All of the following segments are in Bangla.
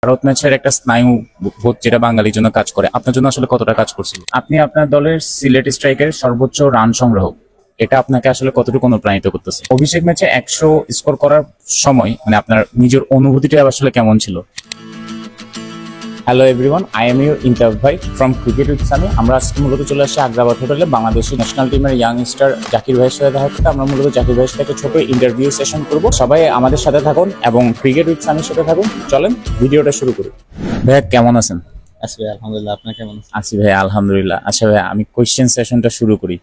ভারত ম্যাচের একটা স্নায়ু বোধ যেটা বাঙালির জন্য কাজ করে, আপনার জন্য আসলে কতটা কাজ করছিল? আপনি আপনার দলের সিলেট স্ট্রাইকের সর্বোচ্চ রান সংগ্রহ, এটা আপনাকে আসলে কতটুকু অনুপ্রাণিত করতেছে? অভিষেক ম্যাচে 100 স্কোর করার সময় আপনার নিজের অনুভূতিটা আসলে কেমন ছিল? Hello everyone, I am your inter ভাই ফ্রম ক্রিকেট উইথ সামি। আমরা আজকে মূলত চলে আসছি আগ্রাবাদ হোটেলে বাংলাদেশের ন্যাশনাল টিমের ইয়াং স্টার জাকির ভাইয়ের সাথে দেখা করতে। আমরা মূলত জাকির ভাইয়ের সাথে একটা ছোট ইন্টারভিউ সেশন করব। সবাই আমাদের সাথে থাকুন এবং ক্রিকেট উইথ সামির সাথে থাকুন। চলেন ভিডিওটা শুরু করি। ভাইয়া কেমন আছেন? আছি ভাই, আলহামদুলিল্লাহ। আপনার কেমন আছেন? আছি ভাই, আলহামদুলিল্লাহ। আচ্ছা ভাই, আমি কোয়েশ্চেন সেশনটা শুরু করি।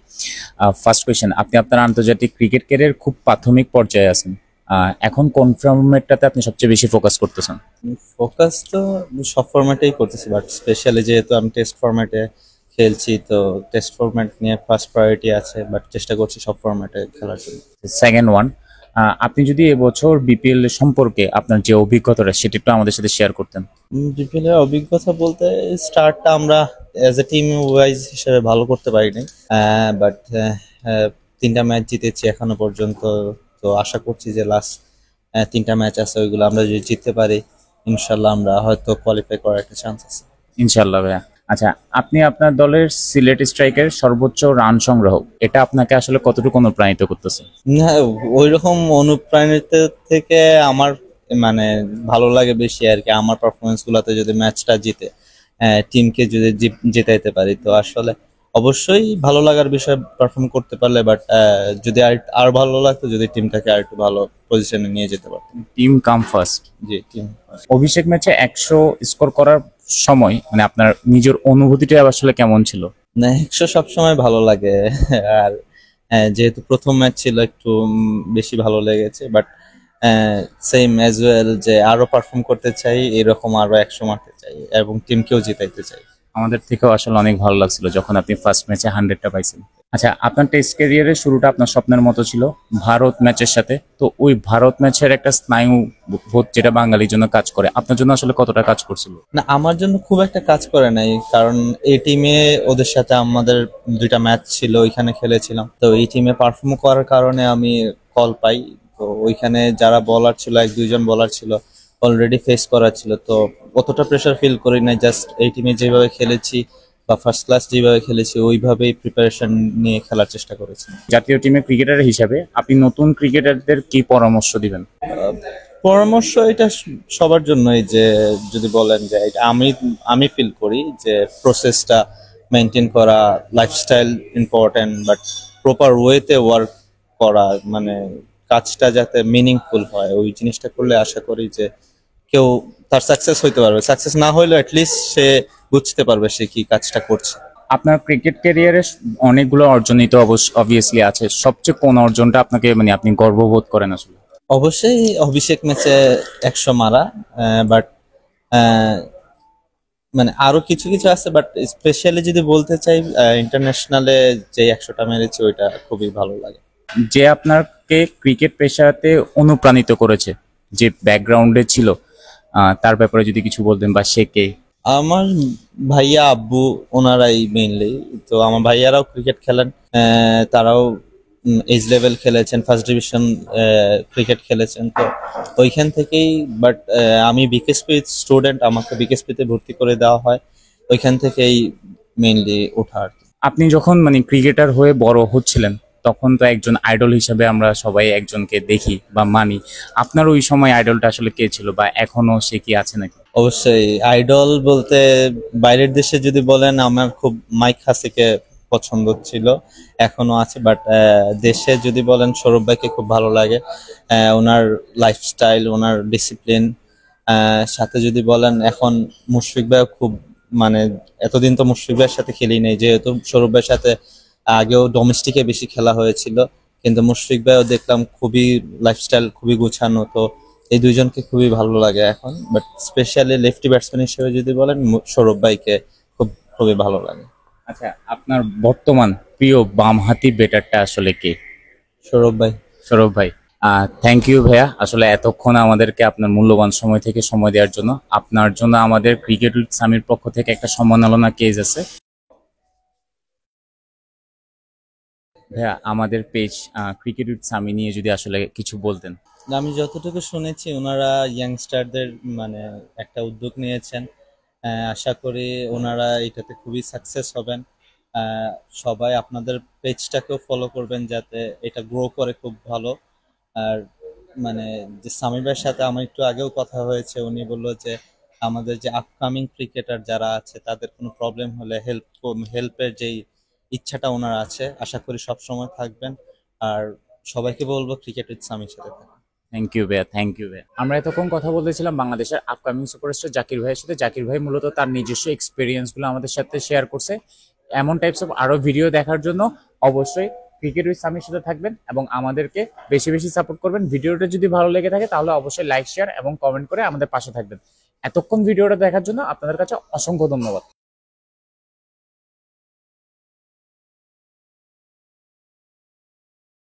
ফার্স্ট কোয়েশ্চেন, আপনি আপনার আন্তর্জাতিক ক্রিকেট ক্যারিয়ার খুব প্রাথমিক পর্যায়ে আছেন, এখন কোন ফরম্যাটটাতে আপনি সবচেয়ে বেশি ফোকাস করতেছেন? ফোকাস তো সব ফরম্যাটেই করতেছি, বাট স্পেশালি যেহেতু আমি টেস্ট ফরম্যাটে খেলছি, তো টেস্ট ফরম্যাট নিয়ে ফার্স্ট প্রায়োরিটি আছে, বাট চেষ্টা করছি সব ফরম্যাটে খেলার জন্য। সেকেন্ড ওয়ান, আপনি যদি এবছর বিপিএল সম্পর্কে আপনার যে অভিজ্ঞতাটা সেটা একটু আমাদের সাথে শেয়ার করতেন। বিপিএল এর অভিজ্ঞতা বলতে স্টার্টটা আমরা অ্যাজ এ টিম ওয়াইজ হিসেবে ভালো করতে পারিনি, বাট 3টা ম্যাচ জিতেছি এখনো পর্যন্ত। তো আশা করছি যে লাস্ট 3টা ম্যাচ আছে, ওইগুলো আমরা যদি জিততে পারি ইনশাল্লাহ আমরা হয়তো কোয়ালিফাই করার একটা চান্স আছে। ইনশাল্লাহ ভাইয়া। আচ্ছা, আপনি আপনার দলের সিলেট স্ট্রাইকের সর্বোচ্চ রান সংগ্রহ, এটা আপনাকে আসলে কতটুকু অনুপ্রাণিত করতেছে? না, ওইরকম অনুপ্রাণিত থেকে আমার মানে ভালো লাগে বেশি আর কি, আমার পারফরমেন্স গুলাতে যদি ম্যাচটা জিতে টিমকে যদি জেতাইতে পারি, তো আসলে অবশ্যই ভালো লাগার বিষয় পারফর্ম করতে পারলে, বাট যদি আর ভালো লাগতো যদি টিমটাকে আর একটু ভালো পজিশনে নিয়ে যেতে পারতাম। Team come first. জি, টিম। অভিষেক ম্যাচে 100 স্কোর করার সময় আপনার নিজের অনুভূতিটা আসলে কেমন ছিল? না, 100 সবসময় ভালো লাগে। আর যেহেতু প্রথম ম্যাচ ছিল একটু বেশি ভালো লেগেছে, বাট সেম অ্যাজ ওয়েল যে আরো পারফর্ম করতে চাই, এরকম আরো 100 মারতে চাই এবং টিমকেও জিতাইতে চাই। আমাদের থেকেও আসলে অনেক ভালো লাগছিল যখন আপনি ফার্স্ট ম্যাচে 100টা পাইছেন। আচ্ছা, আপনার টেস্ট ক্যারিয়ারের শুরুটা আপনার স্বপ্নের মতো ছিল ভারত ম্যাচের সাথে, তো ওই ভারত ম্যাচের একটা স্নায়ু বোধ যেটা বাঙালির জন্য কাজ করে, আপনার জন্য আসলে কতটা কাজ করছিল? না, আমার জন্য খুব একটা কাজ করে নাই, কারণ এই টিমে ওদের সাথে আমাদের 2টা ম্যাচ ছিল, ওইখানে খেলেছিলাম। তো এই টিমে পারফর্ম করার কারণে আমি কল পাই। তো ওইখানে যারা বলার ছিল, 1-2 জন বলার ছিল, অলরেডি ফেস করা ছিল, তো অতটা প্রেশার ফিল করি নাই। জাস্ট এই টিমে যেভাবে খেলেছি বা ফার্স্ট ক্লাস যেভাবে খেলেছি ওইভাবেই প্রিপারেশন নিয়ে খেলার চেষ্টা করেছি। জাতীয় টিমের ক্রিকেটার হিসাবে আপনি নতুন ক্রিকেটারদের কি পরামর্শ দিবেন? পরামর্শ এটা সবার জন্যই, যে যদি বলেন যে এটা আমি ফিল করি যে প্রসেসটা মেনটেন করা, লাইফস্টাইল ইম্পর্টেন্ট, বাট প্রপার ওয়েতে ওয়ার্ক করা, মানে কাজটা যাতে মিনিংফুল হয়, ওই জিনিসটা করলে আশা করি যে কেউ তার সাকসেস হইতে পারবে। সাকসেস না হইলেও অ্যাটলিস্ট সে বুঝতে পারবে সে কি কাজটা করছে। আপনার ক্রিকেট ক্যারিয়ারে অনেকগুলো অর্জনই তো অবভিয়াসলি আছে, সবচেয়ে কোন অর্জনটা আপনাকে আপনি গর্ববোধ করেন আসলে? অবশ্যই অভিষেক ম্যাচে 100 মারা, বাট মানে আরো কিছু কিছু আছে, বাট স্পেশালি যদি বলতে চাই ইন্টারন্যাশনালে যে 100টা মেরেছি ওইটা খুবই ভালো লাগে। যে আপনাকে ক্রিকেট পেশাতে অনুপ্রাণিত করেছে, যে ব্যাকগ্রাউন্ডে ছিল, তার ব্যাপারে যদি কিছু বলতেন, বা সে কে? আমার ভাইয়া আব্বু ওনারাই মেইনলি। তো আমার ভাইয়ারাও ক্রিকেট খেলেন, তারাও এজ লেভেল খেলেছেন, ফার্স্ট ডিভিশন ক্রিকেট খেলেছেন। তো ওইখান থেকেই, বাট আমি বিকেএসপি স্টুডেন্ট, আমাকে বিকেএসপিতে ভর্তি করে দেওয়া হয়, ওইখান থেকেই মেইনলি ওঠার। আপনি যখন ক্রিকেটার হয়ে বড় হচ্ছিলেন তখন তো একজন আইডল হিসেবে আমরা সবাই একজনকে দেখি বা মানি, আপনার ওই সময় আইডলটা আসলে কে ছিল, বা এখনো সে কি আছে নাকি? অবশ্যই আইডল বলতে বাইরের দেশে যদি বলেন, আমার খুব মাইক হাসিকে পছন্দ ছিল, এখনো আছে, বাট দেশে যদি বলেন সৌরভ ভাইকে খুব ভালো লাগে। ওনার লাইফস্টাইল, ওনার ডিসিপ্লিন, সাথে যদি বলেন এখন মুশফিক ভাই খুব, মানে এতদিন তো মুশফিক ভাইয়ের সাথে খেলি নেই, যেহেতু সৌরভ ভাইয়ের সাথে আগেও ডোমেস্টিকে বেশি খেলা হয়েছিল, কিন্তু মুশফিক ভাইও দেখলাম খুবই লাইফস্টাইল খুবই গুছানো। তো এই দুইজনকে খুবই ভালো লাগে এখন, বাট স্পেশালি লেফটি ব্যাটসম্যান হিসেবে যদি বলেন সৌরভ ভাইকে খুবই ভালো লাগে। আচ্ছা, আপনার বর্তমান প্রিয় বামহাতি ব্যাটারটা আসলে কে? সৌরভ ভাই। সৌরভ ভাই, থ্যাংক ইউ ভাইয়া, আসলে এতক্ষণ আমাদেরকে আপনার মূল্যবান সময় থেকে সময় দেওয়ার জন্য। আপনার জন্য আমাদের ক্রিকেট উইথ সামির পক্ষ থেকে একটা সম্মাননা কেস আছে। ভাইয়া আমাদের পেজ ক্রিকেট উইথ সামি নিয়ে যদি আসলে কিছু বলতেন। আমি যতটুকু শুনেছি ওনারা ইয়াংস্টারদের মানে একটা উদ্যোগ নিয়েছেন। আশা করি ওনারা এটাতে খুবই সাকসেস হবেন। আহ, সবাই আপনাদের পেজটাকেও ফলো করবেন যাতে এটা গ্রো করে খুব ভালো। আর মানে যে সামি ভাইয়ের সাথে আমার একটু আগেও কথা হয়েছে, উনি বললো যে আমাদের যে আপকামিং ক্রিকেটার যারা আছে তাদের কোনো প্রবলেম হলে হেল্পের যেই ইচ্ছাটা ওনার আছে, আশা করি সব সময় থাকবেন। আর সবাইকে বলবো ক্রিকেট উইথ সামির সাথে থাকবেন। থ্যাংক ইউ ভাইয়া, থ্যাংক ইউ ভাইয়া। আমরা এতক্ষণ কথা বলতেছিলাম বাংলাদেশের আপকামিং সুপারস্টার জাকির ভাইয়ের সাথে। জাকির ভাই মূলত তার নিজস্ব এক্সপিরিয়েন্স গুলো আমাদের সাথে শেয়ার করছে। এমন টাইপস অফ আরো ভিডিও দেখার জন্য অবশ্যই ক্রিকেট উইথ সামির সাথে থাকবেন এবং আমাদেরকে বেশি বেশি সাপোর্ট করবেন। ভিডিওটা যদি ভালো লেগে থাকে তাহলে অবশ্যই লাইক, শেয়ার এবং কমেন্ট করে আমাদের পাশে থাকবেন। এতক্ষণ ভিডিওটা দেখার জন্য আপনাদের কাছে অসংখ্য ধন্যবাদ।